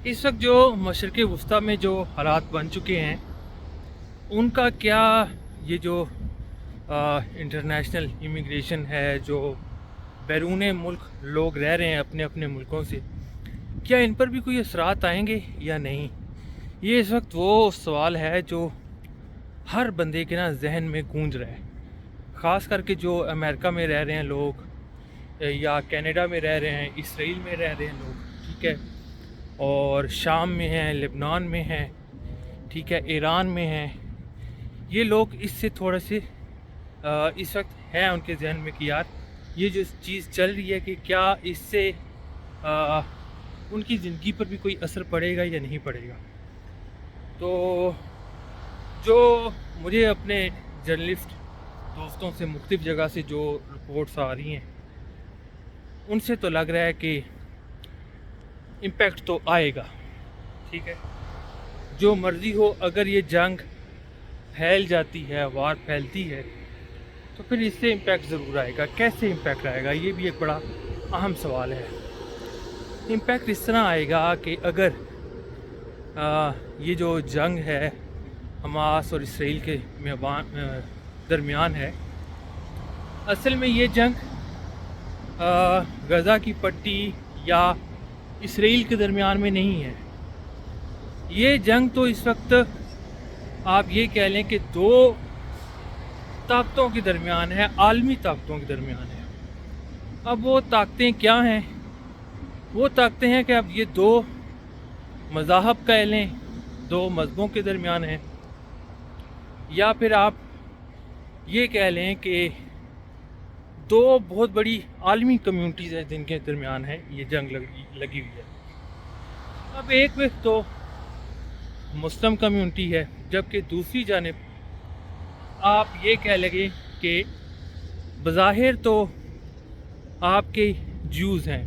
اس وقت جو مشرق وسطیٰ میں جو حالات بن چکے ہیں ان کا کیا، یہ جو انٹرنیشنل امیگریشن ہے، جو بیرون ملک لوگ رہ رہے ہیں اپنے اپنے ملکوں سے، کیا ان پر بھی کوئی اثرات آئیں گے یا نہیں؟ یہ اس وقت وہ سوال ہے جو ہر بندے کے ذہن میں گونج رہا ہے، خاص کر کے جو امریکہ میں رہ رہے ہیں لوگ، یا کینیڈا میں رہ رہے ہیں، اسرائیل میں رہ رہے ہیں لوگ، ٹھیک ہے، اور شام میں ہیں، لبنان میں ہیں، ٹھیک ہے، ایران میں ہیں۔ یہ لوگ اس سے تھوڑے سے اس وقت ہے ان کے ذہن میں کہ یار یہ جو چیز چل رہی ہے کہ کیا اس سے ان کی زندگی پر بھی کوئی اثر پڑے گا یا نہیں پڑے گا۔ تو جو مجھے اپنے جرنلسٹ دوستوں سے مختلف جگہ سے جو رپورٹس آ رہی ہیں ان سے تو لگ رہا ہے کہ امپیکٹ تو آئے گا، ٹھیک ہے، جو مرضی ہو، اگر یہ جنگ پھیل جاتی ہے، وار پھیلتی ہے، تو پھر اس سے امپیکٹ ضرور آئے گا۔ کیسے امپیکٹ آئے گا، یہ بھی ایک بڑا اہم سوال ہے۔ امپیکٹ اس طرح آئے گا کہ اگر یہ جو جنگ ہے حماس اور اسرائیل کے درمیان ہے، اصل میں یہ جنگ غزہ کی پٹی یا اسرائیل کے درمیان میں نہیں ہے۔ یہ جنگ تو اس وقت آپ یہ کہہ لیں کہ دو طاقتوں کے درمیان ہے، عالمی طاقتوں کے درمیان ہے۔ اب وہ طاقتیں کیا ہیں؟ وہ طاقتیں ہیں کہ اب یہ دو مذاہب کہہ لیں، دو مذہبوں کے درمیان ہیں، یا پھر آپ یہ کہہ لیں کہ دو بہت بڑی عالمی کمیونٹیز ہیں جن کے درمیان ہے یہ جنگ لگی ہوئی ہے۔ اب ایک وقت تو مسلم کمیونٹی ہے، جبکہ دوسری جانب آپ یہ کہہ لگے کہ بظاہر تو آپ کے جوز ہیں،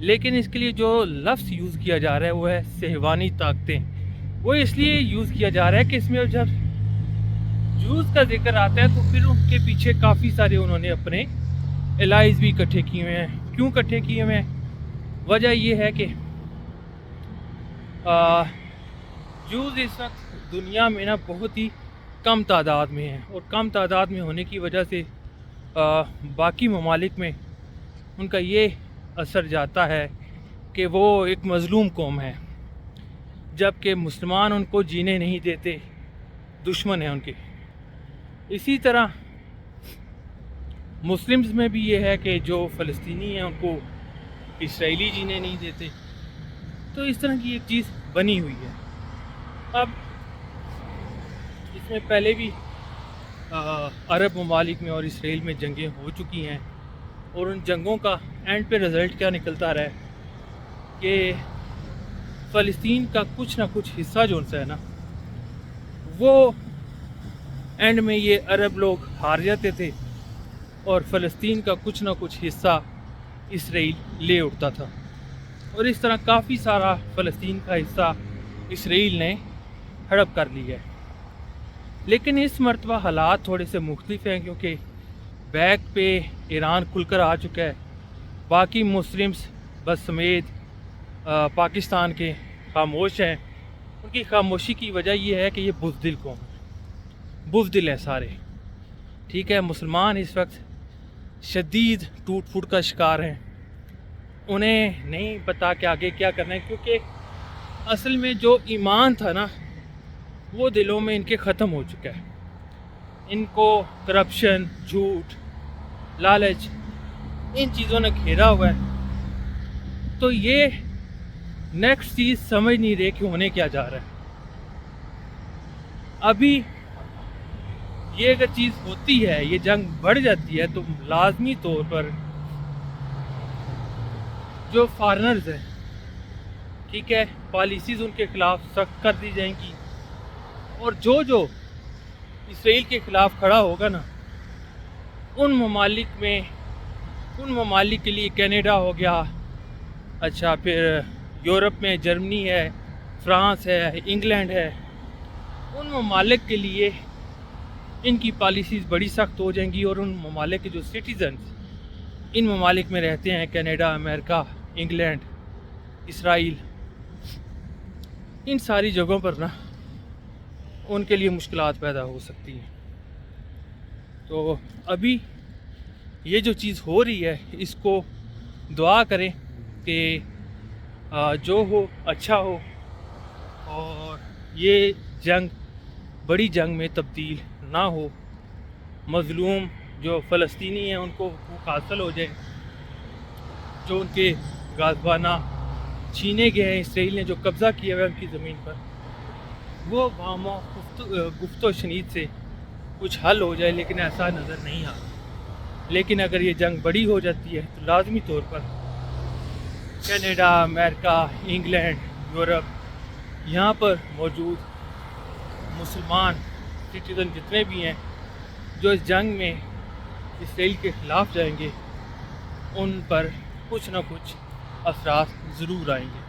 لیکن اس کے لیے جو لفظ یوز کیا جا رہا ہے وہ ہے صہیونی طاقتیں۔ وہ اس لیے یوز کیا جا رہا ہے کہ اس میں جب جوز کا ذکر آتا ہے تو پھر ان کے پیچھے کافی سارے انہوں نے اپنے الائز بھی اکٹھے کیے ہوئے ہیں۔ کیوں اکٹھے کیے ہوئے ہیں؟ وجہ یہ ہے کہ جوز اس وقت دنیا میں بہت ہی کم تعداد میں ہیں، اور کم تعداد میں ہونے کی وجہ سے باقی ممالک میں ان کا یہ اثر جاتا ہے کہ وہ ایک مظلوم قوم ہے، جبکہ مسلمان ان کو جینے نہیں دیتے، دشمن ہیں ان کے۔ اسی طرح مسلمز میں بھی یہ ہے کہ جو فلسطینی ہیں ان کو اسرائیلی جینے نہیں دیتے۔ تو اس طرح کی ایک چیز بنی ہوئی ہے۔ اب اس میں پہلے بھی عرب ممالک میں اور اسرائیل میں جنگیں ہو چکی ہیں، اور ان جنگوں کا اینڈ پہ رزلٹ کیا نکلتا رہا ہے کہ فلسطین کا کچھ نہ کچھ حصہ جو ہے نا، وہ اینڈ میں یہ عرب لوگ ہار جاتے تھے، اور فلسطین کا کچھ نہ کچھ حصہ اسرائیل لے اٹھتا تھا، اور اس طرح کافی سارا فلسطین کا حصہ اسرائیل نے ہڑپ کر لیا ہے۔ لیکن اس مرتبہ حالات تھوڑے سے مختلف ہیں، کیونکہ بیک پہ ایران کھل کر آ چکا ہے۔ باقی مسلمز بس سمیت پاکستان کے خاموش ہیں۔ ان کی خاموشی کی وجہ یہ ہے کہ یہ بزدل قوم ہے، بزدل ہیں سارے، ٹھیک ہے۔ مسلمان اس وقت شدید ٹوٹ پھوٹ کا شکار ہیں، انہیں نہیں پتا کہ آگے کیا کرنا ہے، کیونکہ اصل میں جو ایمان تھا نا وہ دلوں میں ان کے ختم ہو چکا ہے۔ ان کو کرپشن، جھوٹ، لالچ، ان چیزوں نے گھیرا ہوا ہے، تو یہ نیکسٹ چیز سمجھ نہیں رہے کہ ہونے کیا جا رہا ہے۔ ابھی یہ اگر چیز ہوتی ہے، یہ جنگ بڑھ جاتی ہے، تو لازمی طور پر جو فارنرز ہیں، ٹھیک ہے، پالیسیز ان کے خلاف سخت کر دی جائیں گی، اور جو اسرائیل کے خلاف کھڑا ہوگا نا، ان ممالک کے لیے کینیڈا ہو گیا، اچھا پھر یورپ میں جرمنی ہے، فرانس ہے، انگلینڈ ہے، ان ممالک کے لیے ان کی پالیسیز بڑی سخت ہو جائیں گی، اور ان ممالک کے جو سٹیزنز ان ممالک میں رہتے ہیں، کینیڈا، امریکہ، انگلینڈ، اسرائیل، ان ساری جگہوں پر نا ان کے لیے مشکلات پیدا ہو سکتی ہیں. تو ابھی یہ جو چیز ہو رہی ہے اس کو دعا کریں کہ جو ہو اچھا ہو اور یہ جنگ بڑی جنگ میں تبدیل نہ ہو. مظلوم جو فلسطینی ہیں ان کو حقوق حاصل ہو جائے. جو ان کے غازوانہ چھینے گئے ہیں اسرائیل نے جو قبضہ کیا ہوا ہے ان کی زمین پر، وہ وہاں گفت و شنید سے کچھ حل ہو جائے، لیکن ایسا نظر نہیں آ رہا. لیکن اگر یہ جنگ بڑی ہو جاتی ہے تو لازمی طور پر کینیڈا، امریکہ، انگلینڈ، یورپ، یہاں پر موجود مسلمان سٹیزن جتنے بھی ہیں جو اس جنگ میں اسرائیل کے خلاف جائیں گے، ان پر کچھ نہ کچھ اثرات ضرور آئیں گے.